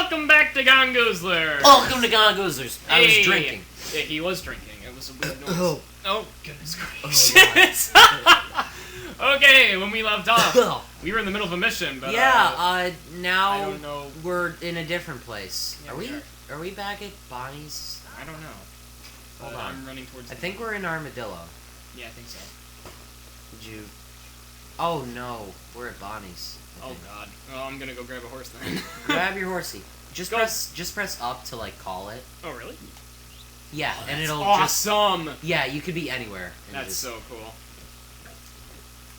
Welcome back to Gongoozlers! Welcome to Gongoozlers. I was drinking. Yeah, he was drinking. It was a weird noise. Oh, goodness gracious. Okay, when we left off, we were in the middle of a mission, but now I don't know. we're in a different place. Yeah, Are we back at Bonnie's? I don't know. Hold on. I'm running towards I think we're in Armadillo. Yeah, I think so. Did you... Oh no, we're at Bonnie's. Oh god. Oh, I'm gonna go grab a horse then. Grab your horsey. Just Go. press up to like call it. Oh really? Yeah, and it'll awesome. Yeah, you could be anywhere. That's so cool.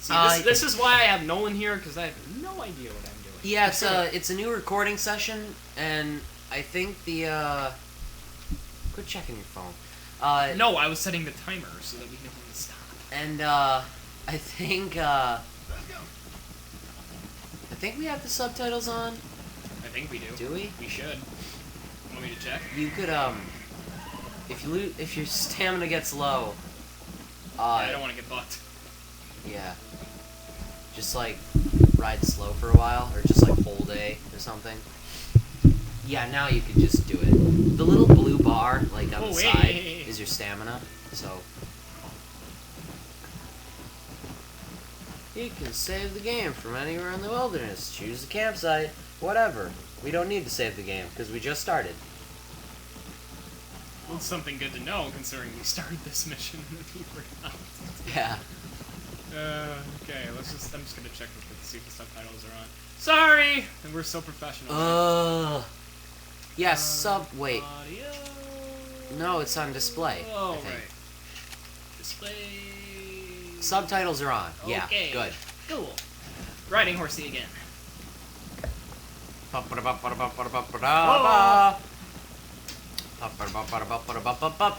See, this is why I have Nolan here, because I have no idea what I'm doing. Yeah, it's a new recording session, and I think the quit checking your phone. No, I was setting the timer so that we know when to stop. And I think we have the subtitles on. I think we do. Do we? We should. Want me to check? You could if your stamina gets low. I don't want to get fucked. Yeah. Just like ride slow for a while, or just like hold A or something. Yeah, now you can just do it. The little blue bar, like on the side, is your stamina. So you can save the game from anywhere in the wilderness. Choose the campsite. Whatever. We don't need to save the game because we just started. Well, it's something good to know, considering we started this mission and we forgot. Yeah. Okay, I'm just gonna check real quick to see if the subtitles are on. Sorry! And we're so professional. Yeah, wait. Audio. No, it's on display. Oh, I think. Right. Display. Subtitles are on. Yeah, Okay. good. Cool. Riding horsey again.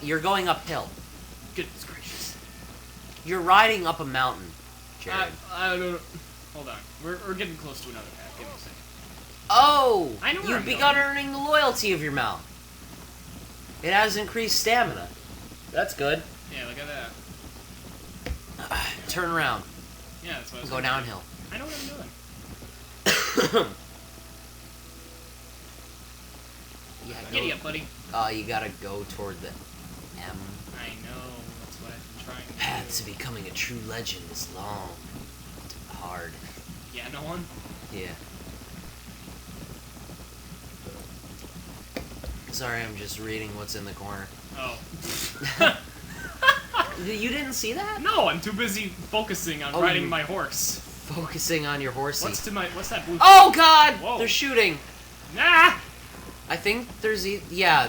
You're going uphill. Goodness gracious. You're riding up a mountain, Jared. I don't know. Hold on. We're getting close to another path. Give me a second. Oh! I know where You've I'm begun going. earning the loyalty of your mount. It has increased stamina. That's good. Yeah, look at that. Turn around. Yeah, that's what I was Go gonna downhill. do. I know what I'm doing. Yeah, Giddy up, buddy. You gotta go toward the M. I know. That's what I've been trying to The path do. to becoming a true legend is long. And hard. Yeah, no one? Yeah. Sorry, I'm just reading what's in the corner. Oh. You didn't see that? No, I'm too busy focusing on riding my horse. Focusing on your horsey. What's that blue? Oh God! Whoa. They're shooting. Nah! I think there's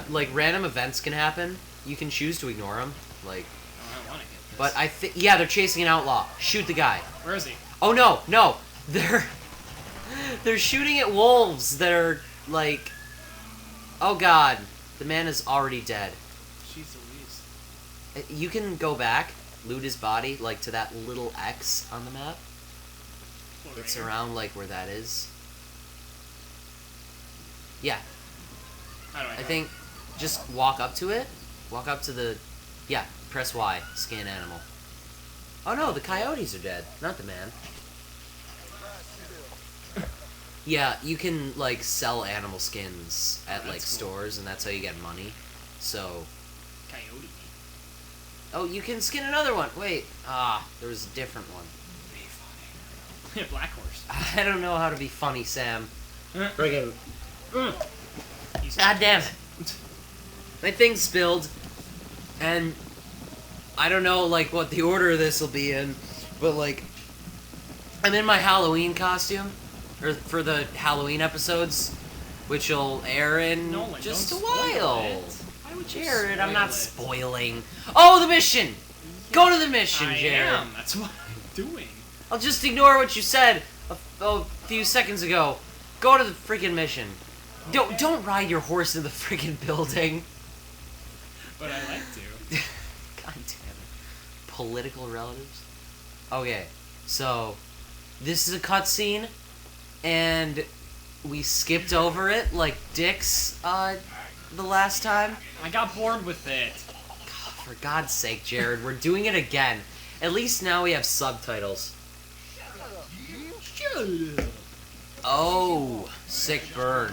like random events can happen. You can choose to ignore them, like. Oh, I want to get this. But I think they're chasing an outlaw. Shoot the guy. Where is he? Oh no, they're shooting at wolves that are like. Oh God, the man is already dead. Jeez Louise. You can go back, loot his body, like to that little X on the map. It's around like where that is. Yeah. How do I I think just walk up to it. Walk up to the... Yeah, press Y. Scan animal. Oh no, the coyotes are dead. Not the man. Yeah, you can, like, sell animal skins at, like, cool. stores, and that's how you get money. So... Coyote. Oh, you can skin another one. Wait. There was a different one. Be funny. Yeah, black horse. I don't know how to be funny, Sam. Friggin'. He's God damn it. My thing spilled, and I don't know, like, what the order of this will be in, but, like, I'm in my Halloween costume, or for the Halloween episodes, which will air in Nolan, just a don't while. spoil it. Why would you Jared, I'm spoil not it? spoiling. Oh, the mission! Go to the mission, I Jared. am. That's what I'm doing. I'll just ignore what you said a few seconds ago. Go to the freaking mission. Okay. Don't ride your horse in the freaking building. But I like to. God damn it. Political relatives? Okay, so this is a cutscene, and we skipped over it like dicks the last time. I got bored with it. God, for God's sake, Jared, we're doing it again. At least now we have subtitles. Shut up. Oh, sick burn.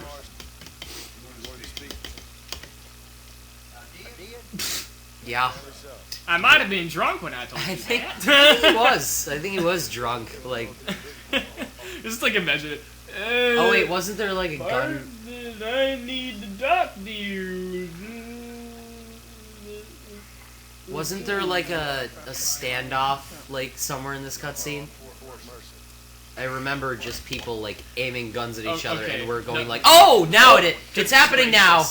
Yeah. I might have been drunk when I told you I think that. he was. I think he was drunk. Like. Just like imagine it. Oh wait, wasn't there like a gun? I need to talk to you. Wasn't there like a standoff like somewhere in this cutscene? I remember just people like aiming guns at each other, and we're going like, "Oh, now it's happening now."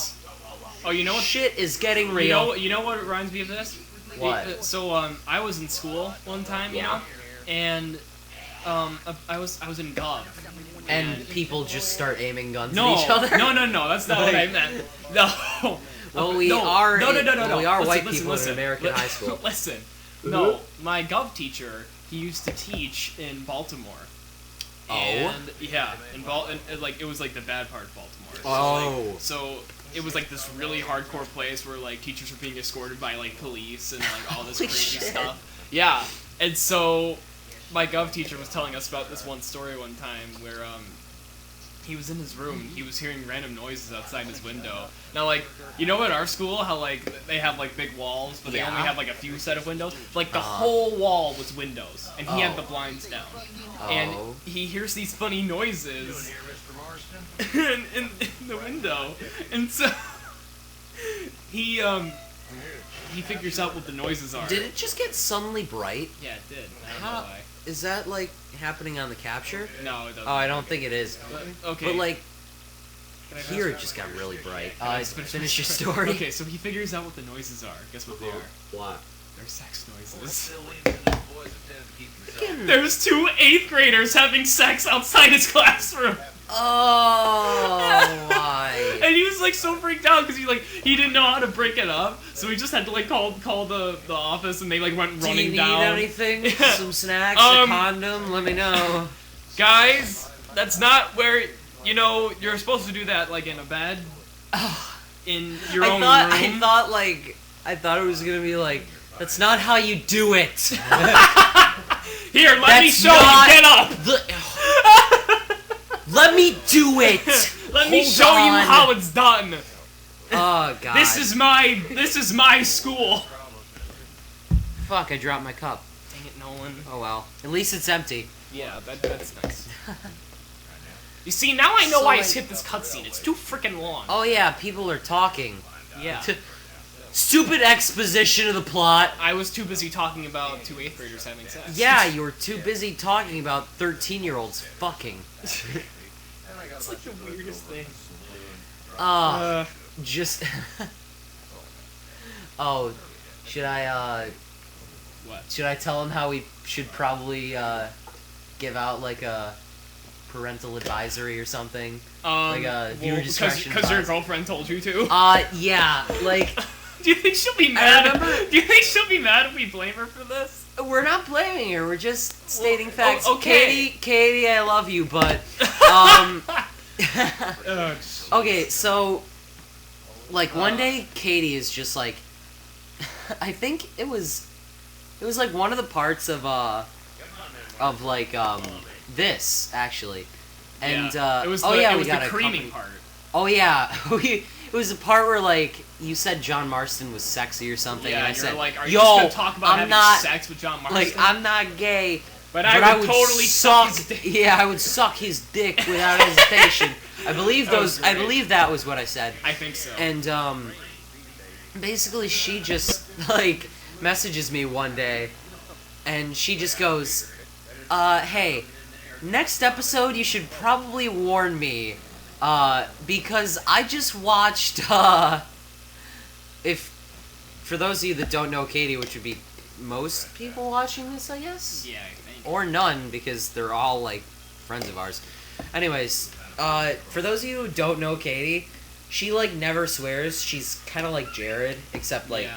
Oh, you know what? Shit is getting real. You know what reminds me of this? What? So I was in school one time, you know, and I was in Gov. And people just start aiming guns at each other? No, that's not what I meant. No. Well, we are white listen, people in American high school. Listen. No, my Gov teacher, he used to teach in Baltimore. Oh? And, yeah, like, it was, like, the bad part of Baltimore. Oh. So it was, like, this really hardcore place where, like, teachers were being escorted by, like, police and, like, all this crazy stuff. Yeah. And so my Gov teacher was telling us about this one story one time where, he was in his room, he was hearing random noises outside his window. Now, like, you know at our school how, like, they have, like, big walls, but they only have, like, a few set of windows? Like, the whole wall was windows, and he had the blinds down. And he hears these funny noises in the window, and so he figures out what the noises are. Did it just get suddenly bright? Yeah, it did. I don't know why. Is that, like, happening on the capture? No, it doesn't. Oh, I don't think it is. Okay. But, like, here it just got really bright. Finish your story. Okay, so he figures out what the noises are. Guess what they are? What? They're sex noises. There's 2 8th graders having sex outside his classroom. Oh, why? And he was like so freaked out because he didn't know how to break it up, so he just had to like call the office, and they like went running down. Do you need anything? Some snacks, a condom? Let me know. Guys, that's not where you're supposed to do that like in a bed, in your own room. I thought it was gonna be like, that's not how you do it. Here, let me show you. Get up. Let me do it. Let me show you how it's done. Oh god. This is my school. Fuck! I dropped my cup. Dang it, Nolan. Oh well. At least it's empty. Yeah, that's nice. You see, now I know why I skipped this cutscene. It's too freaking long. Oh yeah, people are talking. Yeah. Stupid exposition of the plot. I was too busy talking about 2 8th graders having sex. Yeah, you were too busy talking about 13-year-olds fucking. That's like the weirdest thing. Just... Oh, should I, What? Should I tell him how we should probably, give out, like, a parental advisory or something? Like a viewer discretion because your girlfriend told you to? Yeah, like... Do you think she'll be mad? Do you think she'll be mad if we blame her for this? We're not blaming her. We're just stating facts. Okay. Katie, I love you, but okay, so like one day Katie is just like, I think it was like one of the parts of like this actually, and it was the creaming part. Oh yeah, it was a part where like you said John Marston was sexy or something, and I said, like, are you just gonna talk about having sex with John Marston? Like, I'm not gay, but I would totally suck his dick. Yeah, I would suck his dick without hesitation. I believe that was what I said. I think so. And basically she just like messages me one day, and she just goes, hey, next episode you should probably warn me. Because I just watched, for those of you that don't know Katie, which would be most people watching this, I guess? Yeah, I think. Or none, because they're all, like, friends of ours. Anyways, for those of you who don't know Katie, she, like, never swears. She's kind of like Jared, except, like,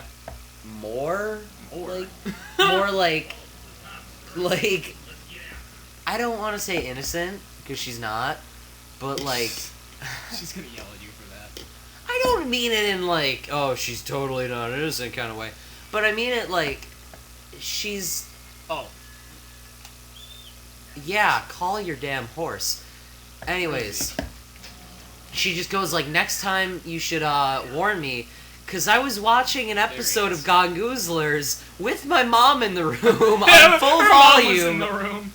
more, like, I don't want to say innocent, because she's not. But, like... She's gonna yell at you for that. I don't mean it in, like, oh, she's totally not innocent kind of way. But I mean it, like, she's... Oh. Yeah, call your damn horse. Anyways, she just goes, like, next time you should, warn me, Because I was watching an episode of is. Gongoozlers with my mom in the room on full Her mom was volume. in the room.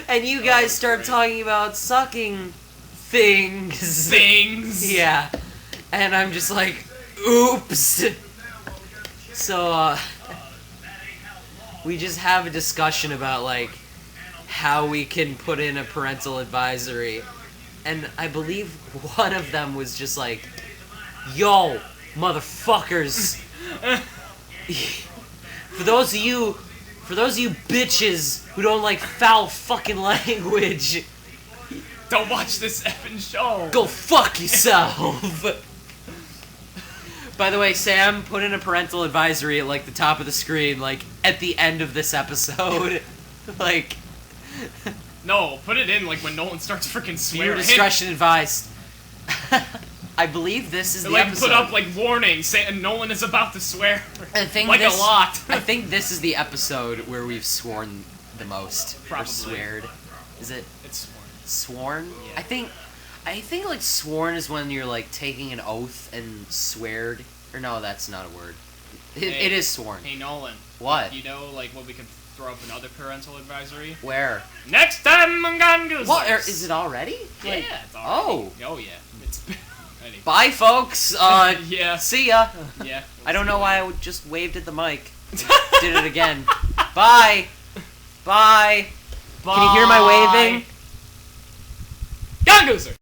And you guys start talking about sucking things. Things. Yeah. And I'm just like, oops. So, we just have a discussion about, like, how we can put in a parental advisory. And I believe one of them was just like, yo, motherfuckers. For those of you bitches who don't like foul fucking language, Don't watch this effing show. go fuck yourself. By the way, Sam put in a parental advisory at like the top of the screen, like at the end of this episode. Like, No, put it in like when Nolan starts freaking viewer swearing. discretion advised. I believe this is the Like episode. put up like warning saying Nolan is about to swear. I think like this, a lot. I think this is the episode where we've sworn the most. Probably. Or sweared. Is it It's sworn? Yeah. I think like sworn is when you're like taking an oath, and sweared. Or no, that's not a word. It is sworn. Hey Nolan. What? You know like what we can throw up another parental advisory? Where? Next time on Gongoozlers. What? Is it already? Yeah, Like, it's already. oh. Oh yeah. It's anyway. Bye, folks. Yeah. See ya. Yeah. I don't know why I just waved at the mic. Did it again. Bye. Bye. Can you hear my waving? Gongoozlers.